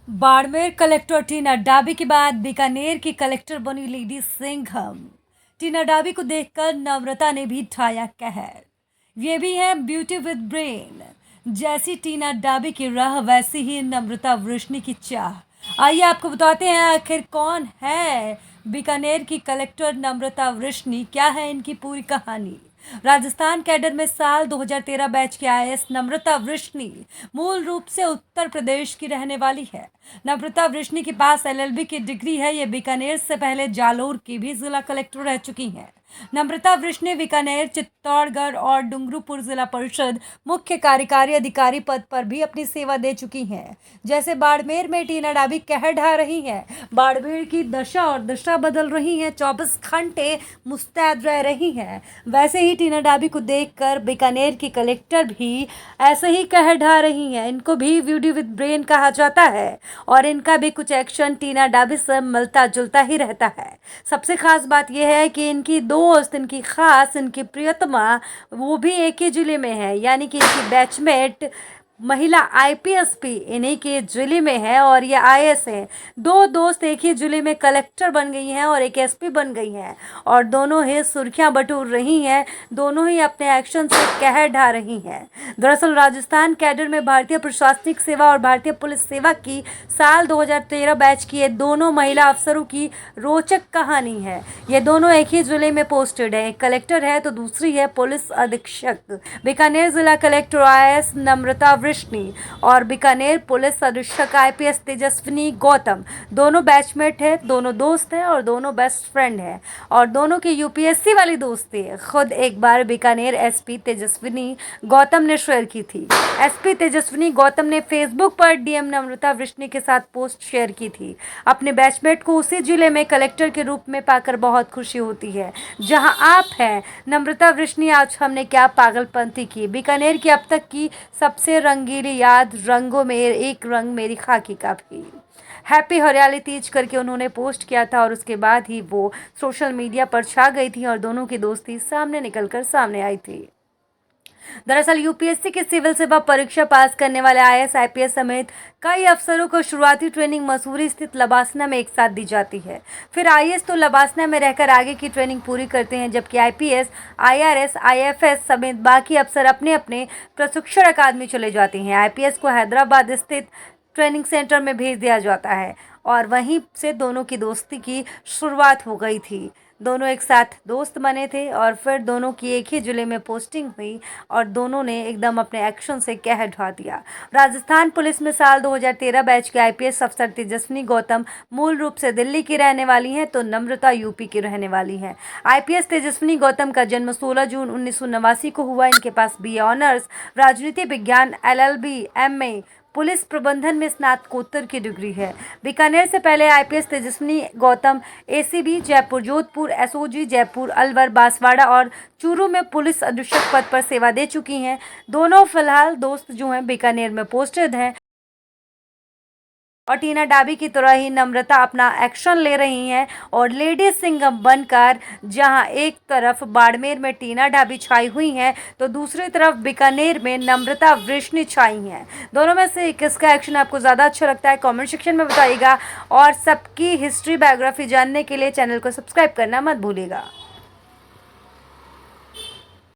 Barmer collector टीना डाबी के बाद बीकानेर की कलेक्टर बनी लेडी सिंघम। टीना डाबी को देखकर नम्रता ने भी ढाया कहर। ये भी है ब्यूटी विद ब्रेन। जैसी टीना डाबी की राह वैसी ही नम्रता वृष्णि की चाह। आइए आपको बताते हैं आखिर कौन है बीकानेर की कलेक्टर नम्रता वृष्णि, क्या है इनकी पूरी कहानी। राजस्थान कैडर में साल 2013 बैच की आईएएस नम्रता वृष्णि मूल रूप से उत्तर प्रदेश की रहने वाली है। नम्रता वृष्णि के पास एलएलबी की डिग्री है। ये बीकानेर से पहले जालोर की भी जिला कलेक्टर रह चुकी हैं। नम्रता वृष्णि बीकानेर, चित्तौड़गढ़ और डूंगरपुर जिला परिषद मुख्य कार्यकारी अधिकारी पद पर भी अपनी सेवा दे चुकी हैं। जैसे बाड़मेर में टीना डाबी कहर ढा रही हैं, बाड़मेर की दशा और दिशा बदल रही हैं, 24 घंटे मुस्तैद रह रही हैं, वैसे ही टीना डाबी को देखकर बीकानेर की कलेक्टर भी ऐसे ही कहर ढा रही हैं। इनको भी ब्यूटी विद ब्रेन कहा जाता है और इनका भी कुछ एक्शन टीना डाबी से मिलता जुलता ही रहता है। सबसे खास बात यह है कि इनकी दोस्त, इनकी खास, इनकी प्रियतमा वो भी एक ही जिले में है, यानी कि इनकी बैचमेट महिला आईपीएस भी इन्हीं के जिले में है और ये आईएएस है। दो दोस्त एक ही जिले में कलेक्टर बन गई हैं और एक एसपी बन गई हैं और दोनों ही सुर्खियां बटोर रही हैं, दोनों ही अपने एक्शन से कहर ढा रही हैं। दरअसल राजस्थान कैडर में भारतीय प्रशासनिक सेवा और भारतीय पुलिस सेवा की साल 2013 बैच की ये दोनों महिला अफसरों की रोचक कहानी है। ये दोनों एक ही जिले में पोस्टेड है, एक कलेक्टर है तो दूसरी है पुलिस अधीक्षक। बीकानेर जिला कलेक्टर आईएएस नम्रता वृष्णि और बीकानेर पुलिस अधीक्षक आईपीएस तेजस्विनी गौतम दोनों बैचमेट है, दोनों दोस्त हैं और दोनों बेस्ट फ्रेंड हैं और दोनों की यूपीएससी वाली दोस्ती है। खुद एक बार बीकानेर एसपी तेजस्विनी गौतम ने शेयर की थी। एसपी तेजस्विनी गौतम ने फेसबुक पर डीएम नम्रता वृष्णि के साथ पोस्ट शेयर की थी। अपने बैचमेट को उसी जिले में कलेक्टर के रूप में पाकर बहुत खुशी होती है जहां आप हैं नम्रता वृष्णि। आज हमने क्या पागलपंती की, बीकानेर की अब तक की सबसे रंगीली याद, रंगों में एक रंग मेरी खाकी का भी। हैप्पी हरियाली तीज करके उन्होंने पोस्ट किया था और उसके बाद ही वो सोशल मीडिया पर छा गई थी और दोनों की दोस्ती सामने निकलकर सामने आई थी। दरअसल यूपीएससी की सिविल सेवा परीक्षा पास करने वाले आईएएस आईपीएस समेत कई अफसरों को शुरुआती ट्रेनिंग मसूरी स्थित लबासना में एक साथ दी जाती है। फिर आईएएस तो लबासना में रहकर आगे की ट्रेनिंग पूरी करते हैं, जबकि आईपीएस, आईआरएस, आईएफएस समेत बाकी अफसर अपने अपने प्रशिक्षण अकादमी चले जाते हैं। आईपीएस को हैदराबाद स्थित ट्रेनिंग सेंटर में भेज दिया जाता है और वहीं से दोनों की दोस्ती की शुरुआत हो गई थी। दोनों एक साथ दोस्त बने थे और फिर दोनों की एक ही जिले में पोस्टिंग हुई और दोनों ने एकदम अपने एक्शन से कहर ढा दिया। राजस्थान पुलिस में साल 2013 बैच के आईपीएस अफसर तेजस्विनी गौतम मूल रूप से दिल्ली की रहने वाली हैं तो नम्रता यूपी की रहने वाली हैं। आईपीएस तेजस्विनी गौतम का जन्म 16 जून 1989 को हुआ। इनके पास बीए ऑनर्स राजनीति विज्ञान, एलएलबी, एमए पुलिस प्रबंधन में स्नातकोत्तर की डिग्री है। बीकानेर से पहले IPS Tejaswini Gautam ACB Jaipur, Jodhpur, SOG Jaipur, Alwar, Banswara और चूरू में पुलिस अधीक्षक पद पर सेवा दे चुकी हैं। दोनों फिलहाल दोस्त जो हैं बीकानेर में पोस्टेड हैं और टीना डाबी की तरह ही नम्रता अपना एक्शन ले रही हैं और लेडी सिंघम बनकर जहां एक तरफ बाड़मेर में टीना डाबी छाई हुई हैं तो दूसरी तरफ बीकानेर में नम्रता वृष्णि छाई हैं। दोनों में से किसका एक्शन आपको ज़्यादा अच्छा लगता है कमेंट सेक्शन में बताइएगा और सबकी हिस्ट्री बायोग्राफी जानने के लिए चैनल को सब्सक्राइब करना मत भूलिएगा।